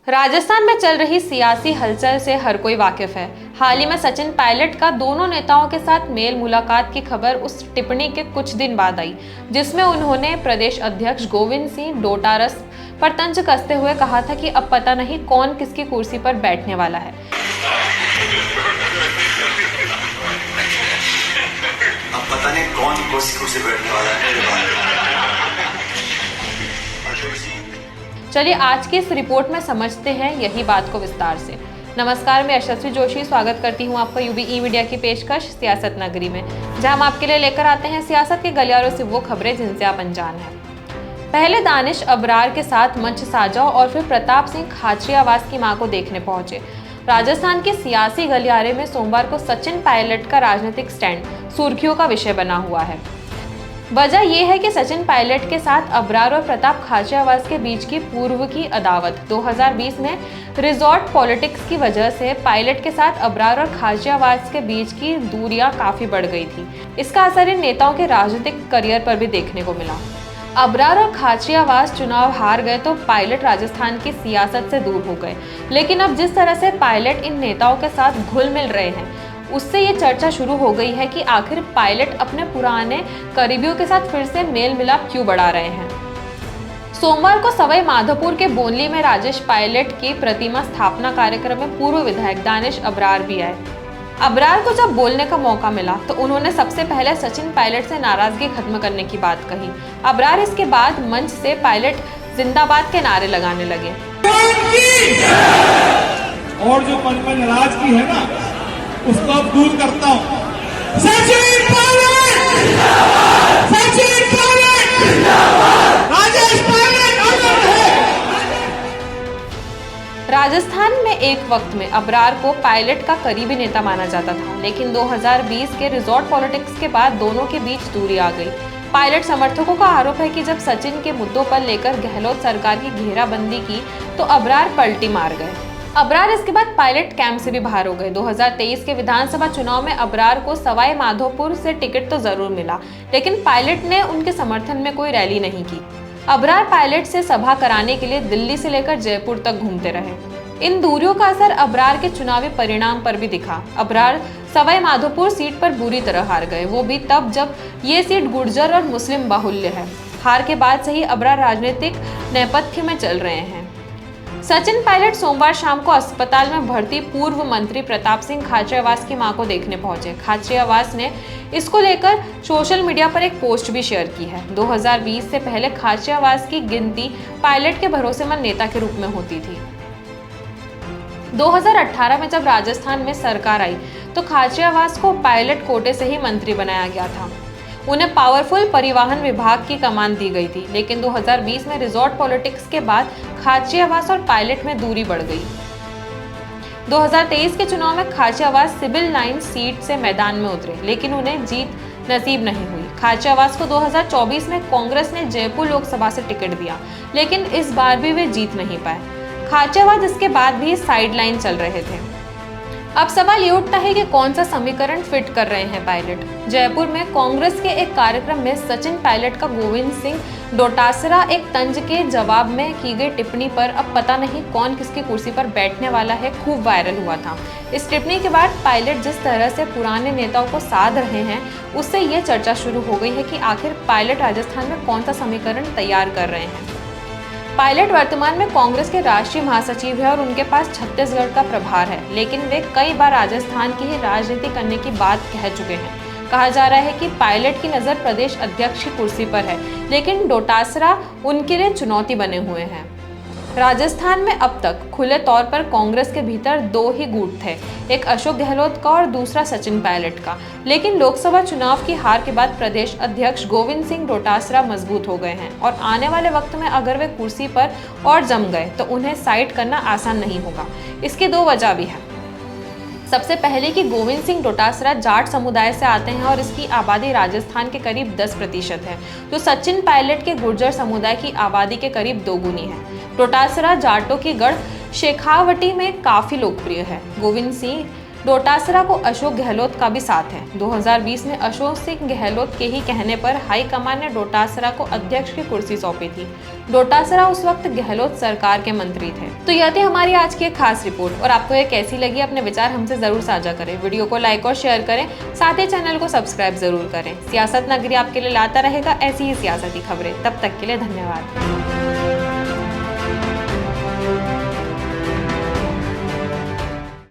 राजस्थान में चल रही सियासी हलचल से हर कोई वाकिफ है। हाल ही में सचिन पायलट का दोनों नेताओं के साथ मेल मुलाकात की खबर उस टिप्पणी के कुछ दिन बाद आई, जिसमें उन्होंने प्रदेश अध्यक्ष गोविंद सिंह डोटासरा पर तंज कसते हुए कहा था कि अब पता नहीं कौन किसकी कुर्सी पर बैठने वाला है। अब पता नहीं कौन किसकी कुर्सी पर बैठने वाला है। चलिए आज की इस रिपोर्ट में समझते हैं यही बात को विस्तार से। नमस्कार, मैं यशस्वी जोशी स्वागत करती हूं आपका यूबी मीडिया की पेशकश सियासत नगरी में, जहां हम आपके लिए लेकर आते हैं सियासत के गलियारों से वो खबरें जिनसे आप अनजान हैं। पहले दानिश अबरार के साथ मंच साझा और फिर प्रताप सिंह खाचरियावास की मां को देखने पहुंचे। राजस्थान के सियासी गलियारे में सोमवार को सचिन पायलट का राजनीतिक स्टैंड सुर्खियों का विषय बना हुआ है। वजह यह है कि सचिन पायलट के साथ अबरार और प्रताप खाचरियावास के बीच की पूर्व की अदावत 2020 में रिजॉर्ट पॉलिटिक्स की वजह से पायलट के साथ अबरार और खाचरियावास के बीच की दूरियां काफी बढ़ गई थी। इसका असर इन नेताओं के राजनीतिक करियर पर भी देखने को मिला। अबरार और खाचरियावास चुनाव हार गए तो पायलट राजस्थान की सियासत से दूर हो गए, लेकिन अब जिस तरह से पायलट इन नेताओं के साथ घुल मिल रहे हैं, उससे ये चर्चा शुरू हो गई है कि आखिर पायलट अपने पुराने करीबियों के साथ फिर से मेल मिलाप क्यों बढ़ा रहे हैं। सोमवार को सवाई माधोपुर के बोनली में राजेश पायलट की प्रतिमा स्थापना कार्यक्रम में पूर्व विधायक दानिश अबरार भी आए। अबरार को जब बोलने का मौका मिला तो उन्होंने सबसे पहले सचिन पायलट से नाराजगी खत्म करने की बात कही। अबरार इसके बाद मंच से पायलट जिंदाबाद के नारे लगाने लगे। और जो पल पल नाराजगी है ना, उसको अब दूर करता हूं। सचिन पायलट जिंदाबाद, सचिन पायलट जिंदाबाद, राजेश पायलट अमर है। राजस्थान में एक वक्त में अबरार को पायलट का करीबी नेता माना जाता था, लेकिन 2020 के रिजॉर्ट पॉलिटिक्स के बाद दोनों के बीच दूरी आ गई। पायलट समर्थकों का आरोप है कि जब सचिन के मुद्दों पर लेकर गहलोत सरकार की घेराबंदी की तो अबरार पलटी मार गए। अबरार इसके बाद पायलट कैंप से भी बाहर हो गए। 2023 के विधानसभा चुनाव में अबरार को सवाई माधोपुर से टिकट तो जरूर मिला, लेकिन पायलट ने उनके समर्थन में कोई रैली नहीं की। अबरार पायलट से सभा कराने के लिए दिल्ली से लेकर जयपुर तक घूमते रहे। इन दूरियों का असर अबरार के चुनावी परिणाम पर भी दिखा। अबरार सवाई माधोपुर सीट पर बुरी तरह हार गए, वो भी तब जब ये सीट गुर्जर और मुस्लिम बाहुल्य है। हार के बाद से ही अबरार राजनीतिक नेपथ्य में चल रहे हैं। सचिन पायलट सोमवार शाम को अस्पताल में भर्ती पूर्व मंत्री प्रताप सिंह खाचरियावास की मां को देखने पहुंचे। खाचरियावास ने इसको लेकर सोशल मीडिया पर एक पोस्ट भी शेयर की है। 2020 से पहले खाचरियावास की गिनती पायलट के भरोसेमंद नेता के रूप में होती थी। 2018 में जब राजस्थान में सरकार आई तो खाचरियावास को पायलट कोटे से ही मंत्री बनाया गया था। उन्हें पावरफुल परिवहन विभाग की कमान दी गई थी, लेकिन 2020 में रिजॉर्ट पॉलिटिक्स के बाद खाचरियावास और पायलट में दूरी बढ़ गई। 2023 के चुनाव में खाचरियावास सिविल लाइन सीट से मैदान में उतरे, लेकिन उन्हें जीत नसीब नहीं हुई। खाचरियावास को 2024 में कांग्रेस ने जयपुर लोकसभा से टिकट दिया, लेकिन इस बार भी वे जीत नहीं पाए। खाचरियावास इसके बाद भी साइडलाइन चल रहे थे। अब सवाल ये उठता है कि कौन सा समीकरण फिट कर रहे हैं पायलट। जयपुर में कांग्रेस के एक कार्यक्रम में सचिन पायलट का गोविंद सिंह डोटासरा एक तंज के जवाब में की गई टिप्पणी पर अब पता नहीं कौन किसकी कुर्सी पर बैठने वाला है खूब वायरल हुआ था। इस टिप्पणी के बाद पायलट जिस तरह से पुराने नेताओं को साध रहे हैं, उससे ये चर्चा शुरू हो गई है कि आखिर पायलट राजस्थान में कौन सा समीकरण तैयार कर रहे हैं। पायलट वर्तमान में कांग्रेस के राष्ट्रीय महासचिव है और उनके पास छत्तीसगढ़ का प्रभार है, लेकिन वे कई बार राजस्थान की ही राजनीति करने की बात कह चुके हैं। कहा जा रहा है कि पायलट की नज़र प्रदेश अध्यक्ष की कुर्सी पर है, लेकिन डोटासरा उनके लिए चुनौती बने हुए हैं। राजस्थान में अब तक खुले तौर पर कांग्रेस के भीतर दो ही गुट थे, एक अशोक गहलोत का और दूसरा सचिन पायलट का, लेकिन लोकसभा चुनाव की हार के बाद प्रदेश अध्यक्ष गोविंद सिंह डोटासरा मजबूत हो गए हैं और आने वाले वक्त में अगर वे कुर्सी पर और जम गए तो उन्हें साइड करना आसान नहीं होगा। इसकी दो वजह भी है। सबसे पहले कि गोविंद सिंह डोटासरा जाट समुदाय से आते हैं और इसकी आबादी राजस्थान के करीब 10% है, जो सचिन पायलट के गुर्जर समुदाय की आबादी के करीब दोगुनी है। डोटासरा जाटों की गढ़ शेखावटी में काफी लोकप्रिय है। गोविंद सिंह डोटासरा को अशोक गहलोत का भी साथ है। 2020 में अशोक सिंह गहलोत के ही कहने पर हाईकमान ने डोटासरा को अध्यक्ष की कुर्सी सौंपी थी। डोटासरा उस वक्त गहलोत सरकार के मंत्री थे। तो यह थी हमारी आज की एक खास रिपोर्ट, और आपको ये कैसी लगी अपने विचार हमसे जरूर साझा करें। वीडियो को लाइक और शेयर करें, साथ ही चैनल को सब्सक्राइब जरूर करें। सियासत नगरी आपके लिए लाता रहेगा ऐसी ही सियासती खबरें। तब तक के लिए धन्यवाद।